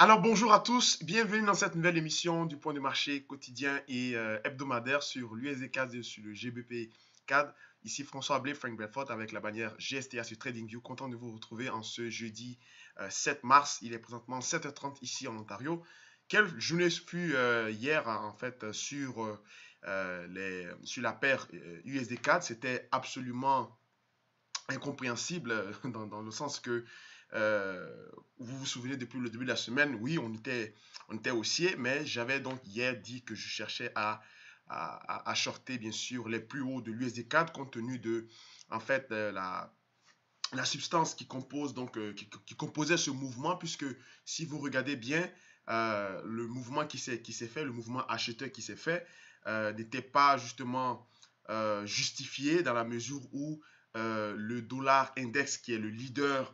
Alors bonjour à tous, bienvenue dans cette nouvelle émission du point de marché quotidien et hebdomadaire sur l'USD CAD et sur le GBP CAD. Ici François Ablé, Frank Bedford avec la bannière GSTA sur TradingView. Content de vous retrouver en ce jeudi 7 mars. Il est présentement 7h30 ici en Ontario. Quelle journée fut hier en fait sur la paire USD CAD. C'était absolument incompréhensible dans le sens que vous vous souvenez depuis le début de la semaine, oui, on était haussier, mais j'avais donc hier dit que je cherchais à shorter bien sûr les plus hauts de l'USD4 compte tenu de en fait la substance qui compose donc qui composait ce mouvement puisque si vous regardez bien le mouvement qui s'est fait, le mouvement acheteur qui s'est fait n'était pas justement justifié dans la mesure où le dollar index qui est le leader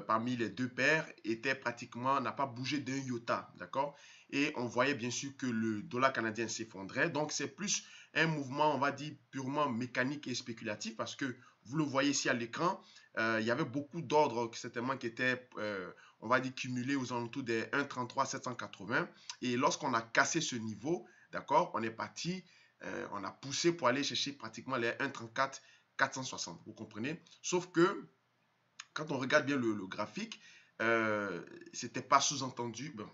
parmi les deux paires n'a pas bougé d'un iota, d'accord? Et on voyait bien sûr que le dollar canadien s'effondrait. Donc c'est plus un mouvement, on va dire, purement mécanique et spéculatif parce que vous le voyez ici à l'écran, il y avait beaucoup d'ordres certainement qui étaient, on va dire, cumulés aux alentours des 1,33 780. Et lorsqu'on a cassé ce niveau, d'accord, on est parti, on a poussé pour aller chercher pratiquement les 1,34 460. Vous comprenez? Sauf que quand on regarde bien le graphique, c'était pas sous-entendu. Bon,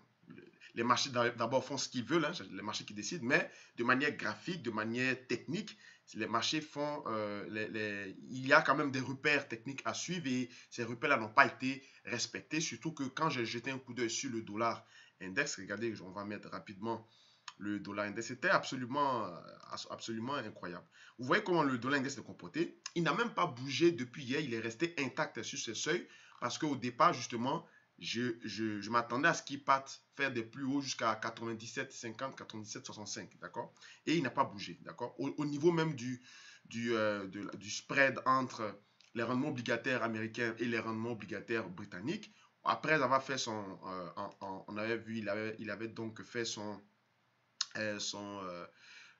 les marchés d'abord font ce qu'ils veulent, hein, les marchés qui décident, mais de manière graphique, de manière technique, les marchés font, il y a quand même des repères techniques à suivre et ces repères-là n'ont pas été respectés, surtout que quand j'ai jeté un coup d'œil sur le dollar index, regardez, on va mettre rapidement le dollar index, c'était absolument incroyable. Vous voyez comment le dollar index s'est comporté. Il n'a même pas bougé depuis hier, il est resté intact sur ce seuil parce qu'au départ, justement, je m'attendais à ce qu'il parte faire des plus hauts jusqu'à 97,50, 97,65, d'accord? Et il n'a pas bougé, d'accord? Au niveau même du spread entre les rendements obligataires américains et les rendements obligataires britanniques, après avoir fait on avait vu, il avait donc fait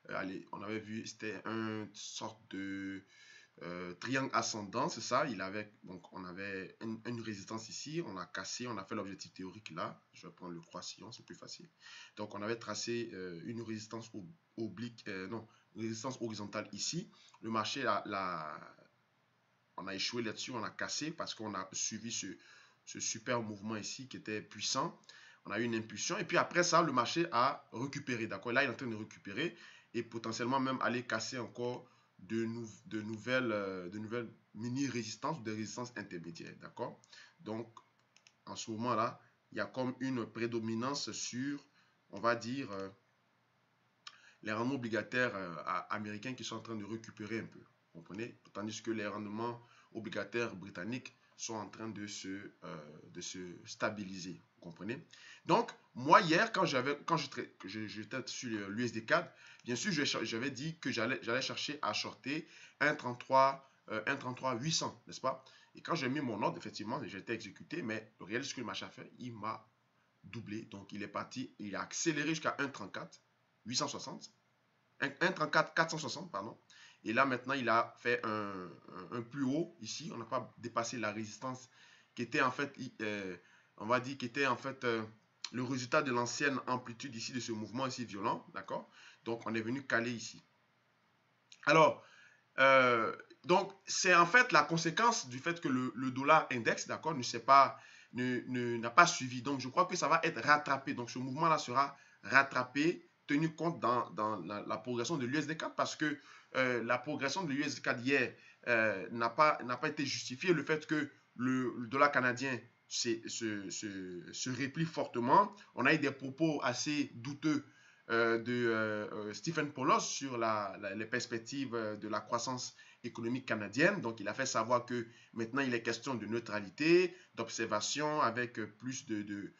allez, on avait vu, c'était une sorte de triangle ascendant, c'est ça. Donc, on avait une résistance ici, on a cassé, on a fait l'objectif théorique là. Je vais prendre le croissillon, c'est plus facile. Donc, on avait tracé une résistance oblique, non, une résistance horizontale ici. Le marché, on a échoué là-dessus, on a cassé parce qu'on a suivi ce super mouvement ici qui était puissant. On a eu une impulsion et puis après ça, le marché a récupéré. D'accord? Là, il est en train de récupérer et potentiellement même aller casser encore de nouvelles mini-résistances ou des résistances intermédiaires. D'accord? Donc, en ce moment-là, il y a comme une prédominance sur, on va dire, les rendements obligataires américains qui sont en train de récupérer un peu. Vous comprenez? Tandis que les rendements obligataires britanniques sont en train de se stabiliser. Vous comprenez? Donc, moi, hier, quand j'étais sur l'USD4, bien sûr, j'avais dit que j'allais chercher à shorter 1,33 800, n'est-ce pas? Et quand j'ai mis mon ordre, effectivement, j'ai été exécuté, mais le réel, ce que le marché a fait, il m'a doublé. Donc, il est parti, il a accéléré jusqu'à 1,34 860. 1,34 460, pardon. Et là, maintenant, il a fait un plus haut ici. On n'a pas dépassé la résistance qui était en fait, on va dire, qui était en fait le résultat de l'ancienne amplitude ici de ce mouvement ici violent. D'accord? Donc, on est venu caler ici. Alors, euh, donc, c'est en fait la conséquence du fait que le dollar index, d'accord, n'a pas suivi. Donc, je crois que ça va être rattrapé. Donc, ce mouvement-là sera rattrapé, tenu compte dans la progression de l'USD4 parce que la progression de l'USD4 hier n'a pas été justifiée. Le fait que le dollar canadien se replie fortement. On a eu des propos assez douteux de Stephen Poloz sur les perspectives de la croissance économique canadienne. Donc, il a fait savoir que maintenant, il est question de neutralité, d'observation avec plus de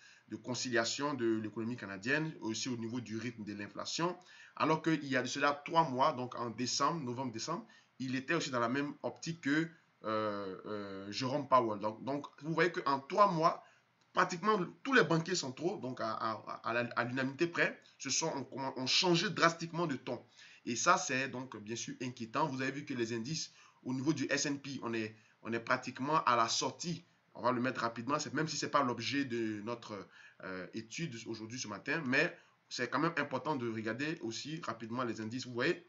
conciliation de l'économie canadienne, aussi au niveau du rythme de l'inflation. Alors qu'il y a de cela 3 mois, donc en décembre, novembre-décembre, il était aussi dans la même optique que Jérôme Powell. Donc, vous voyez qu'en 3 mois, pratiquement tous les banquiers centraux, donc à l'unanimité près, ont changé drastiquement de ton. Et ça, c'est donc bien sûr inquiétant. Vous avez vu que les indices au niveau du S&P, on est pratiquement à la sortie On va le mettre rapidement, même si ce n'est pas l'objet de notre étude aujourd'hui ce matin, mais c'est quand même important de regarder aussi rapidement les indices. Vous voyez,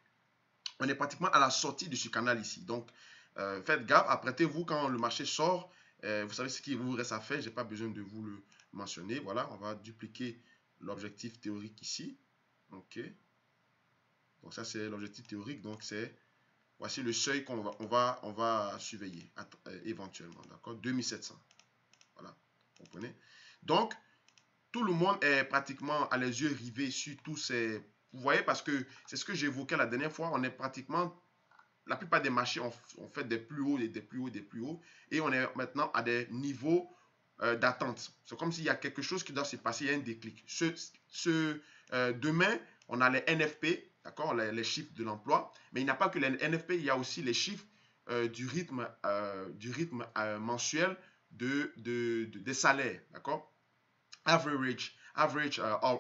on est pratiquement à la sortie de ce canal ici. Donc, faites gaffe, apprêtez-vous quand le marché sort. Vous savez ce qu'il vous reste à faire, je n'ai pas besoin de vous le mentionner. Voilà, on va dupliquer l'objectif théorique ici. OK. Donc, ça, c'est l'objectif théorique. Donc, voici le seuil qu'on va surveiller éventuellement. D'accord, 2700. Voilà, vous comprenez. Donc, tout le monde est pratiquement à les yeux rivés sur tous ces... Vous voyez, parce que c'est ce que j'évoquais la dernière fois, on est pratiquement... La plupart des marchés ont fait des plus hauts, des plus hauts, des plus hauts, et on est maintenant à des niveaux d'attente. C'est comme s'il y a quelque chose qui doit se passer, il y a un déclic. Demain, on a les NFP, d'accord, les chiffres de l'emploi, mais il n'y a pas que les NFP, il y a aussi les chiffres du rythme mensuel des salaires, d'accord. Average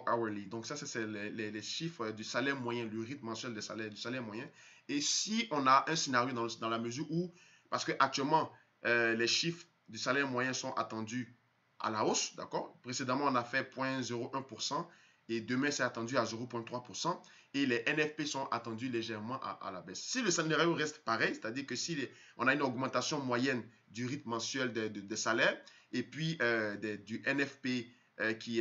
hourly. Donc ça, c'est les chiffres du salaire moyen, le rythme mensuel du salaire moyen. Et si on a un scénario dans la mesure où, parce qu'actuellement, les chiffres du salaire moyen sont attendus à la hausse, d'accord. Précédemment, on a fait 0,01% et demain, c'est attendu à 0,3%. Et les NFP sont attendus légèrement à la baisse. Si le scénario reste pareil, c'est-à-dire que si on a une augmentation moyenne du rythme mensuel des salaires et puis du NFP qui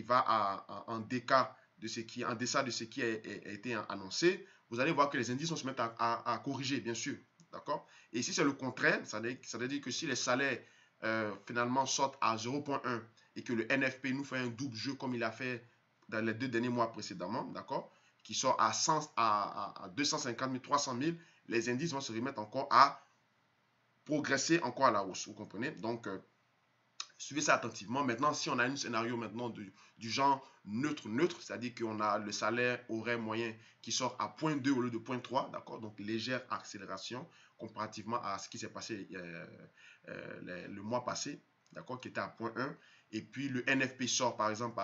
va en deçà de ce qui a été annoncé, vous allez voir que les indices vont se mettre à corriger, bien sûr. D'accord. Et si c'est le contraire, ça veut dire que si les salaires finalement sortent à 0,1 et que le NFP nous fait un double jeu comme il a fait dans les 2 derniers mois précédemment, d'accord, qui sort à 250 000, 300 000, les indices vont se remettre encore à progresser encore à la hausse. Vous comprenez? Donc, suivez ça attentivement. Maintenant, si on a un scénario maintenant du genre neutre, c'est-à-dire qu'on a le salaire horaire moyen qui sort à 0,2 au lieu de 0,3, d'accord? Donc, légère accélération comparativement à ce qui s'est passé le mois passé, d'accord? Qui était à 0,1. Et puis, le NFP sort, par exemple,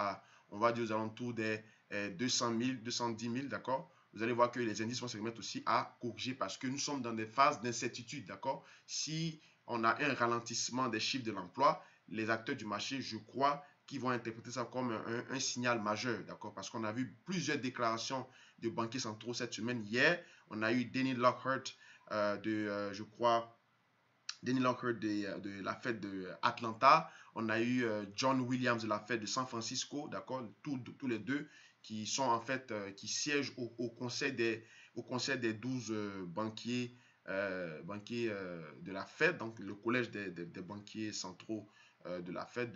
on va dire aux alentours des 200 000, 210 000, d'accord? Vous allez voir que les indices vont se remettre aussi à corriger parce que nous sommes dans des phases d'incertitude, d'accord? Si on a un ralentissement des chiffres de l'emploi, les acteurs du marché, je crois, qui vont interpréter ça comme un signal majeur, d'accord? Parce qu'on a vu plusieurs déclarations de banquiers centraux cette semaine. Hier, on a eu Danny Lockhart je crois, Danny Lockhart de la Fed d'Atlanta. On a eu John Williams de la Fed de San Francisco, d'accord? Tous les deux qui sont en fait, qui siègent au conseil des 12 banquiers de la Fed, donc le collège des banquiers centraux de la Fed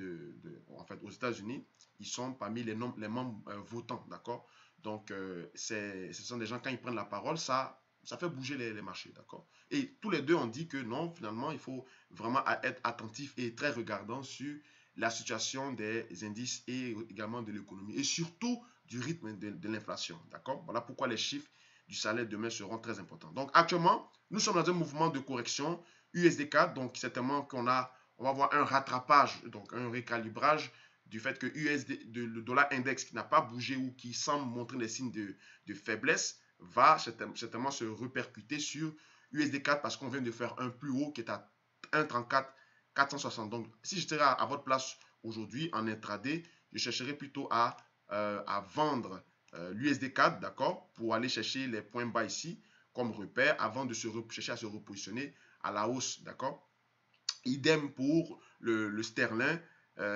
en fait, aux États-Unis. Ils sont parmi les membres votants, d'accord. Donc, ce sont des gens, quand ils prennent la parole, ça fait bouger les marchés, d'accord. Et tous les deux ont dit que non, finalement, il faut vraiment être attentif et très regardant sur la situation des indices et également de l'économie et surtout du rythme de l'inflation, d'accord. Voilà pourquoi les chiffres du salaire demain seront très importants. Donc, actuellement, nous sommes dans un mouvement de correction USD4, donc certainement on va avoir un rattrapage, donc un recalibrage du fait que le dollar index qui n'a pas bougé ou qui semble montrer des signes de faiblesse va certainement se répercuter sur USD4 parce qu'on vient de faire un plus haut qui est à 1,34 460. Donc, si j'étais à votre place aujourd'hui en intraday, je chercherais plutôt à vendre l'USD4, d'accord, pour aller chercher les points bas ici comme repère avant de chercher à se repositionner à la hausse, d'accord. Idem pour le sterling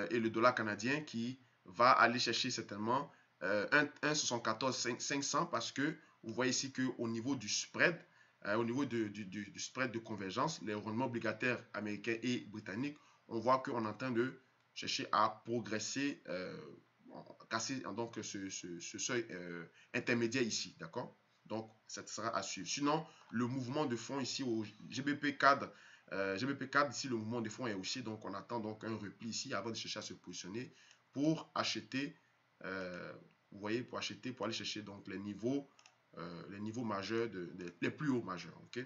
et le dollar canadien qui va aller chercher certainement 1,74 500 parce que vous voyez ici qu'au niveau du spread, au niveau du spread de convergence, les rendements obligataires américains et britanniques, on voit qu'on est en train de chercher à progresser, casser donc ce seuil intermédiaire ici, d'accord. Donc, ça sera à suivre. Sinon, le mouvement de fond ici au GBP cadre, ici, le mouvement de fond est haussier, donc on attend donc un repli ici avant de chercher à se positionner pour acheter, vous voyez, pour aller chercher donc les niveaux majeurs, les plus hauts majeurs, ok.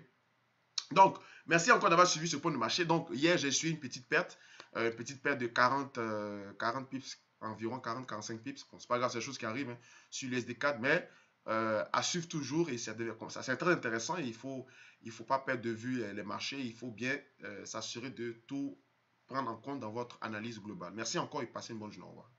Donc, merci encore d'avoir suivi ce point de marché. Donc, hier, j'ai suivi une petite perte de 40 pips, environ 40-45 pips. Bon, c'est pas grave, c'est des choses qui arrivent hein, sur les SD4, mais à suivre toujours et ça devient comme ça. C'est très intéressant et il faut pas perdre de vue les marchés. Il faut bien s'assurer de tout prendre en compte dans votre analyse globale. Merci encore et passez une bonne journée. Au revoir.